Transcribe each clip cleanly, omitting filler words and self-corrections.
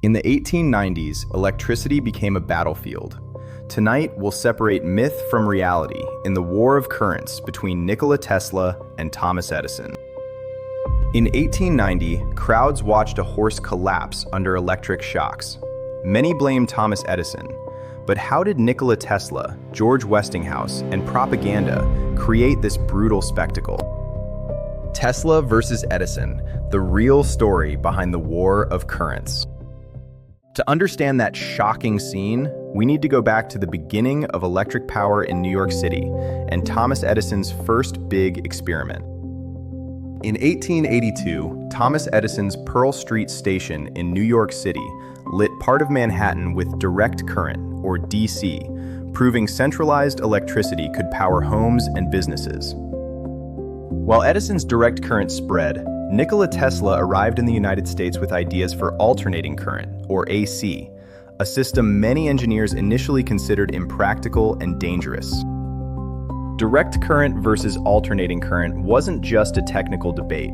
In the 1890s, electricity became a battlefield. Tonight, we'll separate myth from reality in the war of currents between Nikola Tesla and Thomas Edison. In 1890, crowds watched a horse collapse under electric shocks. Many blamed Thomas Edison, but how did Nikola Tesla, George Westinghouse, and propaganda create this brutal spectacle? Tesla versus Edison, the real story behind the war of currents. To understand that shocking scene, we need to go back to the beginning of electric power in New York City and Thomas Edison's first big experiment. In 1882, Thomas Edison's Pearl Street station in New York City lit part of Manhattan with direct current, or DC, proving centralized electricity could power homes and businesses. While Edison's direct current spread, Nikola Tesla arrived in the United States with ideas for alternating current, or AC, a system many engineers initially considered impractical and dangerous. Direct current versus alternating current wasn't just a technical debate.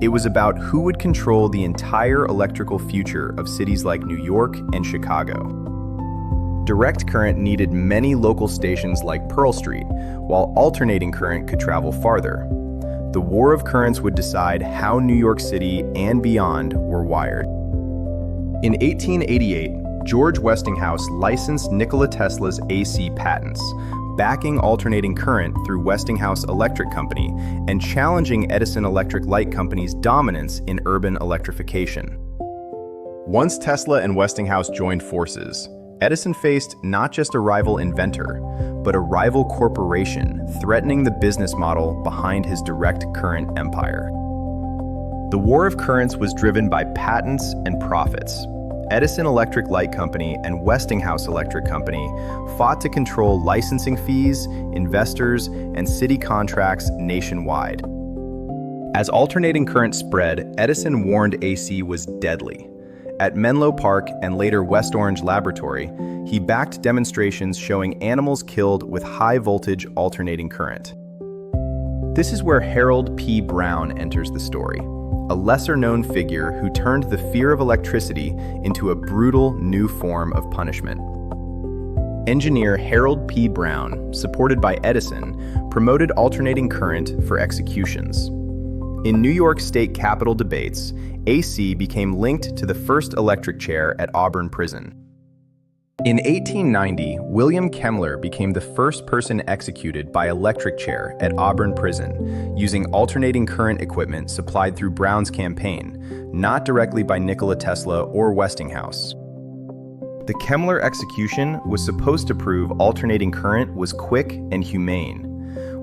It was about who would control the entire electrical future of cities like New York and Chicago. Direct current needed many local stations like Pearl Street, while alternating current could travel farther. The war of currents would decide how New York City and beyond were wired. In 1888, George Westinghouse licensed Nikola Tesla's AC patents, backing alternating current through Westinghouse Electric Company and challenging Edison Electric Light Company's dominance in urban electrification. Once Tesla and Westinghouse joined forces, Edison faced not just a rival inventor, but a rival corporation threatening the business model behind his direct current empire. The war of currents was driven by patents and profits. Edison Electric Light Company and Westinghouse Electric Company fought to control licensing fees, investors, and city contracts nationwide. As alternating current spread, Edison warned AC was deadly. At Menlo Park and later West Orange Laboratory, he backed demonstrations showing animals killed with high-voltage alternating current. This is where Harold P. Brown enters the story, a lesser-known figure who turned the fear of electricity into a brutal new form of punishment. Engineer Harold P. Brown, supported by Edison, promoted alternating current for executions. In New York State Capitol debates, AC became linked to the first electric chair at Auburn Prison. In 1890, William Kemmler became the first person executed by electric chair at Auburn Prison, using alternating current equipment supplied through Brown's campaign, not directly by Nikola Tesla or Westinghouse. The Kemmler execution was supposed to prove alternating current was quick and humane.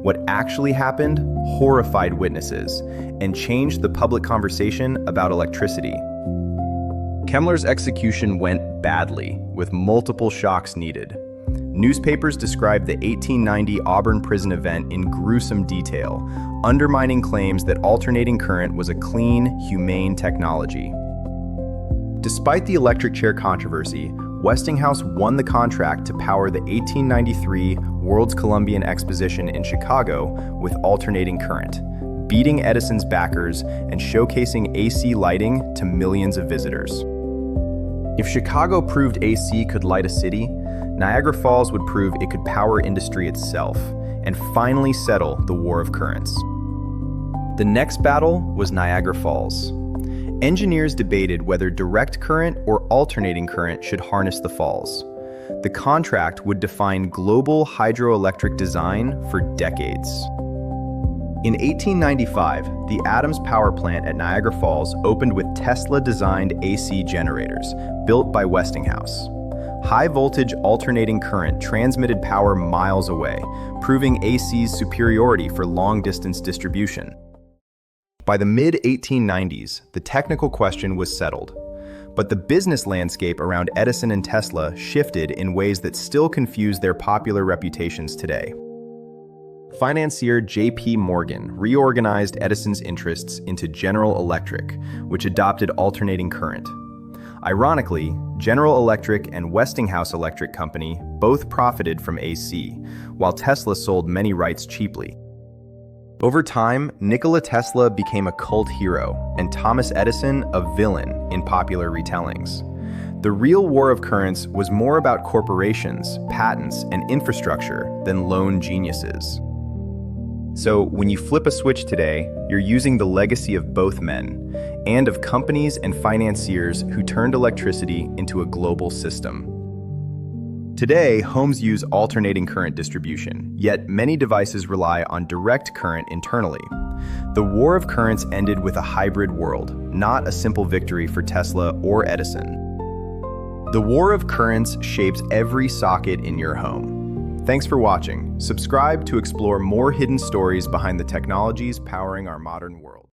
What actually happened horrified witnesses and changed the public conversation about electricity. Kemmler's execution went badly, with multiple shocks needed. Newspapers described the 1890 Auburn prison event in gruesome detail, undermining claims that alternating current was a clean, humane technology. Despite the electric chair controversy, Westinghouse won the contract to power the 1893 World's Columbian Exposition in Chicago with alternating current, beating Edison's backers and showcasing AC lighting to millions of visitors. If Chicago proved AC could light a city, Niagara Falls would prove it could power industry itself and finally settle the war of currents. The next battle was Niagara Falls. Engineers debated whether direct current or alternating current should harness the falls. The contract would define global hydroelectric design for decades. In 1895, the Adams Power Plant at Niagara Falls opened with Tesla-designed AC generators, built by Westinghouse. High-voltage alternating current transmitted power miles away, proving AC's superiority for long-distance distribution. By the mid-1890s, the technical question was settled, but the business landscape around Edison and Tesla shifted in ways that still confuse their popular reputations today. Financier J.P. Morgan reorganized Edison's interests into General Electric, which adopted alternating current. Ironically, General Electric and Westinghouse Electric Company both profited from AC, while Tesla sold many rights cheaply. Over time, Nikola Tesla became a cult hero, and Thomas Edison a villain in popular retellings. The real war of currents was more about corporations, patents, and infrastructure than lone geniuses. So when you flip a switch today, you're using the legacy of both men and of companies and financiers who turned electricity into a global system. Today, homes use alternating current distribution, yet many devices rely on direct current internally. The war of currents ended with a hybrid world, not a simple victory for Tesla or Edison. The war of currents shapes every socket in your home. Thanks for watching. Subscribe to explore more hidden stories behind the technologies powering our modern world.